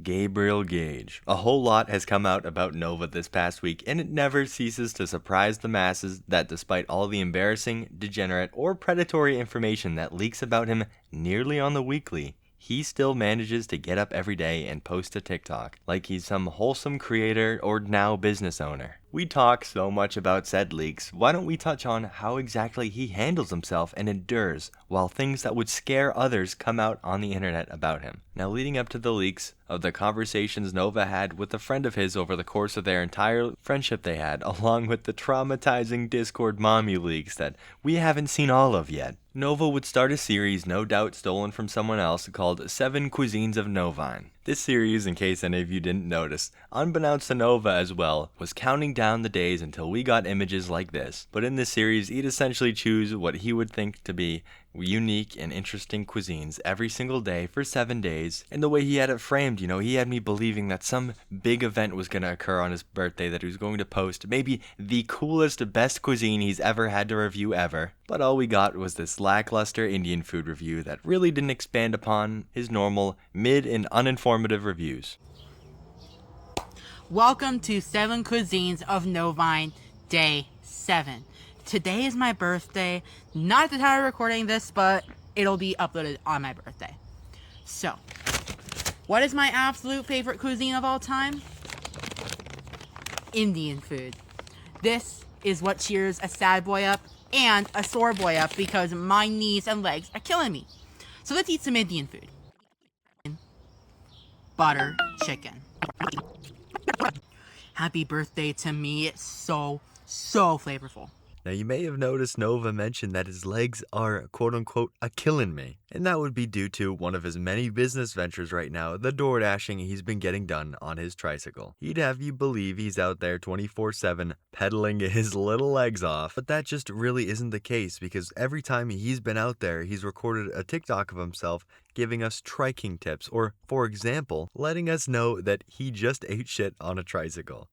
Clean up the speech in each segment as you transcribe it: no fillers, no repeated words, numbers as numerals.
Gabriel Gage. A whole lot has come out about Nova this past week, and it never ceases to surprise the masses that despite all the embarrassing, degenerate, or predatory information that leaks about him nearly on the weekly, he still manages to get up every day and post a TikTok like he's some wholesome creator or now business owner. We talk so much about said leaks, why don't we touch on how exactly he handles himself and endures while things that would scare others come out on the internet about him. Now, leading up to the leaks of the conversations Nova had with a friend of his over the course of their entire friendship they had, along with the traumatizing Discord mommy leaks that we haven't seen all of yet, Nova would start a series no doubt stolen from someone else called 7 Cuisines of Novine. This series, in case any of you didn't notice, unbeknownst to Nova as well, was counting down the days until we got images like this. But in this series, he'd essentially choose what he would think to be unique and interesting cuisines every single day for 7 days. And the way he had it framed, he had me believing that some big event was going to occur on his birthday, that he was going to post maybe the coolest, best cuisine he's ever had to review ever. But all we got was this lackluster Indian food review that really didn't expand upon his normal, mid and uninformative reviews. Welcome to 7 Cuisines of Novine, Day 7. Today is my birthday. Not at the time of recording this, but it'll be uploaded on my birthday. So, what is my absolute favorite cuisine of all time? Indian food. This is what cheers a sad boy up and a sore boy up because my knees and legs are killing me. So let's eat some Indian food. Butter chicken. Happy birthday to me. It's so flavorful. Now, you may have noticed Nova mention that his legs are quote-unquote a-killin' me, and that would be due to one of his many business ventures right now, the door dashing he's been getting done on his tricycle. He'd have you believe he's out there 24/7 pedaling his little legs off, but that just really isn't the case because every time he's been out there, he's recorded a TikTok of himself giving us triking tips, or, for example, letting us know that he just ate shit on a tricycle.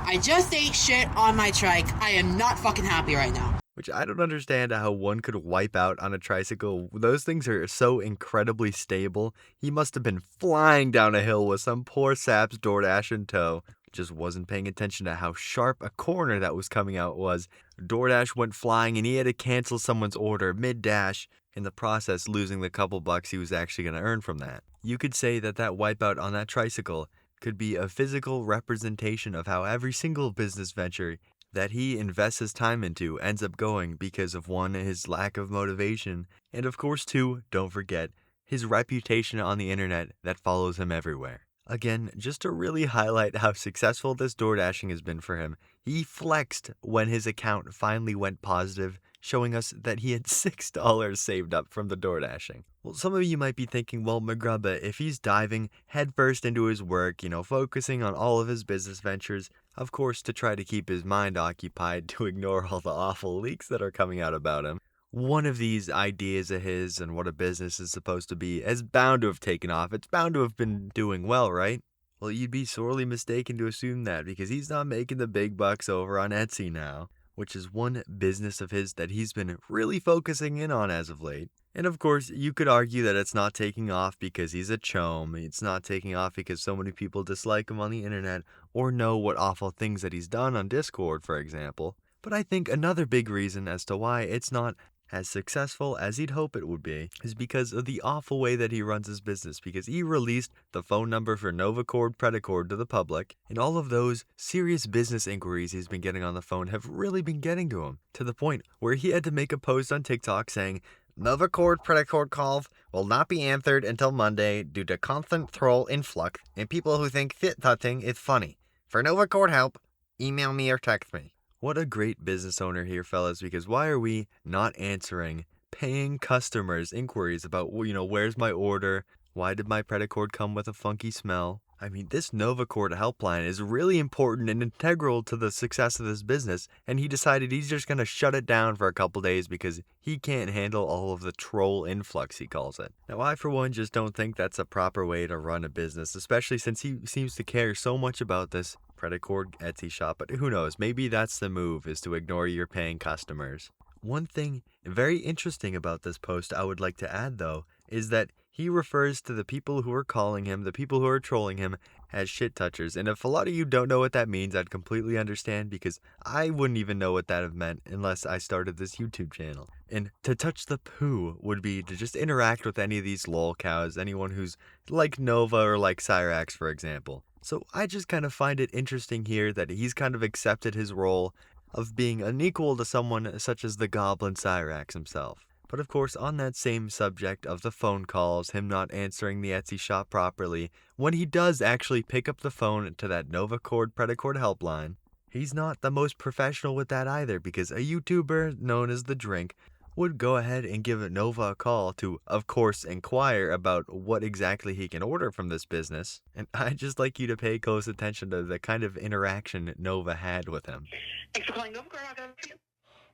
I just ate shit on my trike. I am not fucking happy right now. Which I don't understand how one could wipe out on a tricycle. Those things are so incredibly stable. He must have been flying down a hill with some poor sap's DoorDash in tow. Just wasn't paying attention to how sharp a corner that was coming out was. DoorDash went flying and he had to cancel someone's order mid-dash, in the process losing the couple bucks he was actually going to earn from that. You could say that wipeout on that tricycle could be a physical representation of how every single business venture that he invests his time into ends up going because of 1, his lack of motivation, and of course 2, don't forget, his reputation on the internet that follows him everywhere. Again, just to really highlight how successful this door dashing has been for him, he flexed when his account finally went positive, showing us that he had $6 saved up from the door dashing. Well, some of you might be thinking, well, Mcgrubba, if he's diving headfirst into his work, focusing on all of his business ventures, of course, to try to keep his mind occupied to ignore all the awful leaks that are coming out about him, one of these ideas of his and what a business is supposed to be is bound to have taken off. It's bound to have been doing well, right? Well, you'd be sorely mistaken to assume that because he's not making the big bucks over on Etsy now, which is one business of his that he's been really focusing in on as of late. And of course, you could argue that it's not taking off because he's a chome. It's not taking off because so many people dislike him on the internet or know what awful things that he's done on Discord, for example. But I think another big reason as to why it's not as successful as he'd hope it would be is because of the awful way that he runs his business, because he released the phone number for Novacord Predacord to the public, and all of those serious business inquiries he's been getting on the phone have really been getting to him, to the point where he had to make a post on TikTok saying, Novacord Predacord calls will not be answered until Monday due to constant troll influx and people who think fit touching is funny. For Novacord help, email me or text me. What a great business owner here, fellas, because why are we not answering paying customers' inquiries about, where's my order? Why did my Predacord come with a funky smell? I mean, this Novacord helpline is really important and integral to the success of this business, and he decided he's just going to shut it down for a couple days because he can't handle all of the troll influx, he calls it. Now, I, for one, just don't think that's a proper way to run a business, especially since he seems to care so much about this Predacord Etsy shop, but who knows, maybe that's the move, is to ignore your paying customers. One thing very interesting about this post I would like to add, though, is that He refers to the people who are calling him, the people who are trolling him, as shit touchers. And if a lot of you don't know what that means, I'd completely understand because I wouldn't even know what that have meant unless I started this YouTube channel. And to touch the poo would be to just interact with any of these lol cows, anyone who's like Nova or like Cyrax, for example. So I just kind of find it interesting here that he's kind of accepted his role of being unequal to someone such as the Goblin Cyrax himself. But of course, on that same subject of the phone calls, him not answering the Etsy shop properly, when he does actually pick up the phone to that Novacord Predacord helpline, he's not the most professional with that either because a YouTuber known as The Drink would go ahead and give Nova a call to, of course, inquire about what exactly he can order from this business. And I'd just like you to pay close attention to the kind of interaction Nova had with him. Thanks for calling Nova. How can I help you?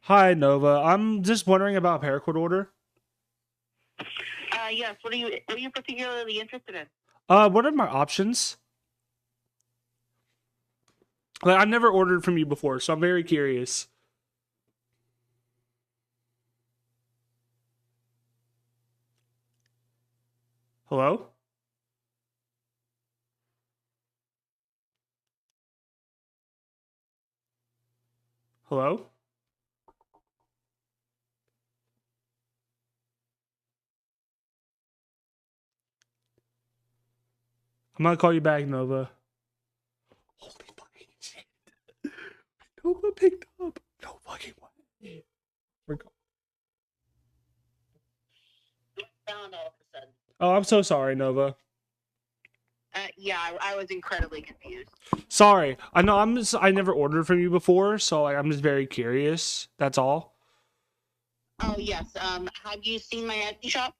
Hi, Nova. I'm just wondering about a paracord order. Yes. What are you particularly interested in? What are my options? Like, I've never ordered from you before, so I'm very curious. Hello? Hello? I'm gonna call you back, Nova. Holy fucking shit. Nova picked up. No fucking way. Found all of a sudden. Oh, I'm so sorry, Nova. Yeah, I was incredibly confused. Sorry. I know I never ordered from you before, so like I'm just very curious. That's all. Oh yes. Have you seen my Etsy shop?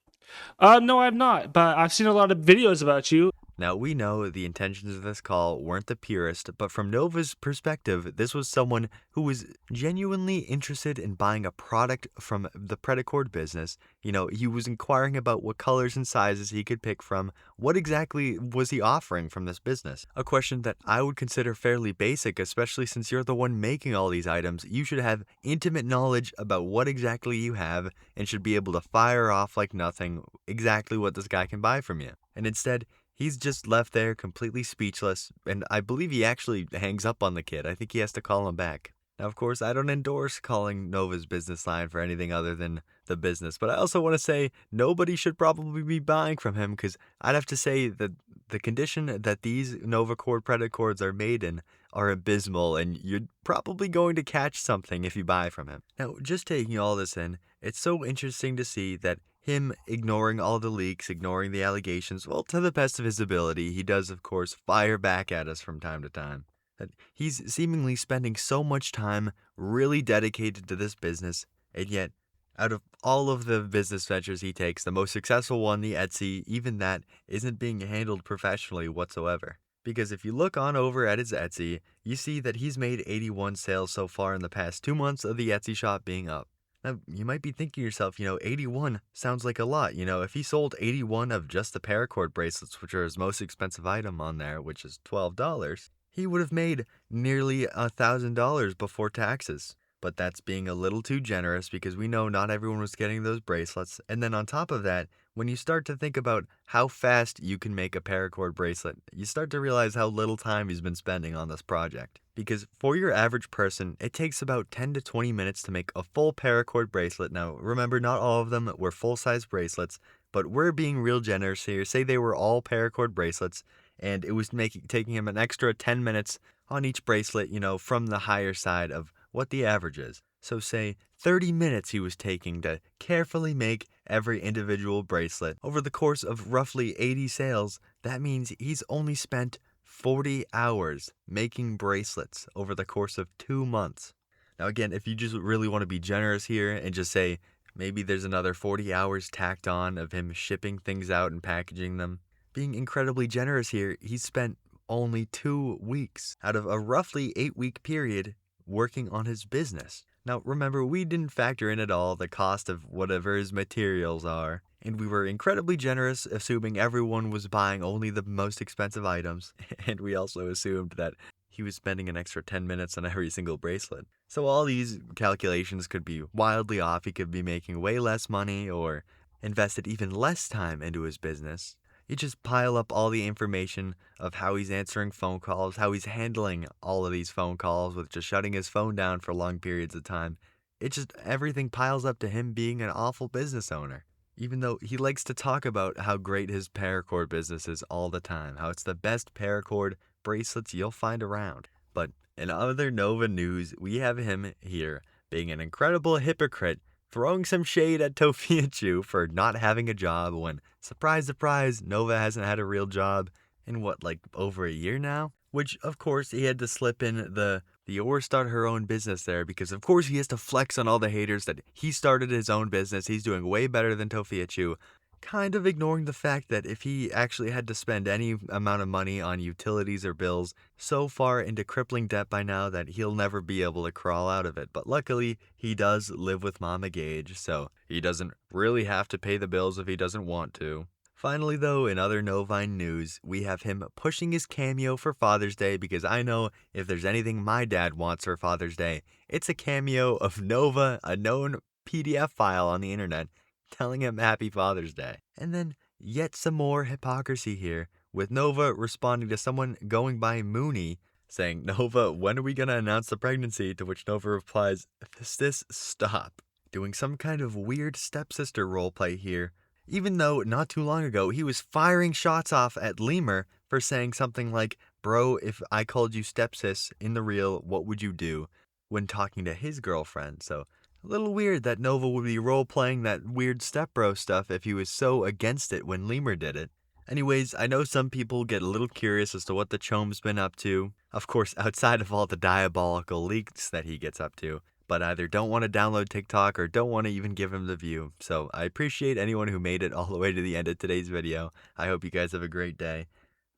No, I've not, but I've seen a lot of videos about you. Now, we know the intentions of this call weren't the purest, but from Nova's perspective, this was someone who was genuinely interested in buying a product from the Predacord business. You know, he was inquiring about what colors and sizes he could pick from. What exactly was he offering from this business? A question that I would consider fairly basic, especially since you're the one making all these items. You should have intimate knowledge about what exactly you have and should be able to fire off like nothing exactly what this guy can buy from you. And instead, he's just left there completely speechless, and I believe he actually hangs up on the kid. I think he has to call him back. Now, of course, I don't endorse calling Nova's business line for anything other than the business, but I also want to say nobody should probably be buying from him because I'd have to say that the condition that these Novacord Predacords are made in are abysmal, and you're probably going to catch something if you buy from him. Now, just taking all this in, it's so interesting to see that him ignoring all the leaks, ignoring the allegations, well, to the best of his ability, he does, of course, fire back at us from time to time. That he's seemingly spending so much time really dedicated to this business, and yet, out of all of the business ventures he takes, the most successful one, the Etsy, even that isn't being handled professionally whatsoever. Because if you look on over at his Etsy, you see that he's made 81 sales so far in the past 2 months of the Etsy shop being up. Now, you might be thinking to yourself, 81 sounds like a lot. If he sold 81 of just the paracord bracelets, which are his most expensive item on there, which is $12, he would have made nearly $1,000 before taxes. But that's being a little too generous because we know not everyone was getting those bracelets. And then on top of that, when you start to think about how fast you can make a paracord bracelet, you start to realize how little time he's been spending on this project. Because for your average person, it takes about 10 to 20 minutes to make a full paracord bracelet. Now, remember, not all of them were full-size bracelets, but we're being real generous here. Say they were all paracord bracelets, and it was taking him an extra 10 minutes on each bracelet, from the higher side of what the average is. So say 30 minutes he was taking to carefully make every individual bracelet. Over the course of roughly 80 sales, that means he's only spent 40 hours making bracelets over the course of 2 months. Now again, if you just really want to be generous here and just say maybe there's another 40 hours tacked on of him shipping things out and packaging them, being incredibly generous here, he's spent only 2 weeks out of a roughly 8-week period working on his business. Now remember, we didn't factor in at all the cost of whatever his materials are, and we were incredibly generous, assuming everyone was buying only the most expensive items, and we also assumed that he was spending an extra 10 minutes on every single bracelet. So all these calculations could be wildly off. He could be making way less money, or invested even less time into his business. You just pile up all the information of how he's answering phone calls, how he's handling all of these phone calls with just shutting his phone down for long periods of time. It just, everything piles up to him being an awful business owner. Even though he likes to talk about how great his paracord business is all the time, how it's the best paracord bracelets you'll find around. But in other Nova news, we have him here being an incredible hypocrite, throwing some shade at Tofiachu for not having a job when, surprise, surprise, Nova hasn't had a real job in what, like over a year now? Which, of course, he had to slip in the or start her own business there because, of course, he has to flex on all the haters that he started his own business. He's doing way better than Tofiachu. Kind of ignoring the fact that if he actually had to spend any amount of money on utilities or bills, so far into crippling debt by now that he'll never be able to crawl out of it. But luckily, he does live with Mama Gage, so he doesn't really have to pay the bills if he doesn't want to. Finally, though, in other Novine news, we have him pushing his cameo for Father's Day because I know if there's anything my dad wants for Father's Day, it's a cameo of Nova, a known PDF file on the internet, telling him Happy Father's Day. And then yet some more hypocrisy here, with Nova responding to someone going by Mooney, saying, Nova, when are we going to announce the pregnancy? To which Nova replies, Sis, stop. Doing some kind of weird stepsister roleplay here, even though not too long ago he was firing shots off at Lemur for saying something like, bro, if I called you stepsis in the real, what would you do? When talking to his girlfriend. So a little weird that Nova would be role-playing that weird stepbro stuff if he was so against it when Lemur did it. Anyways, I know some people get a little curious as to what the Chome's been up to. Of course, outside of all the diabolical leaks that he gets up to. But either don't want to download TikTok or don't want to even give him the view. So I appreciate anyone who made it all the way to the end of today's video. I hope you guys have a great day.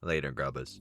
Later, Grubbas.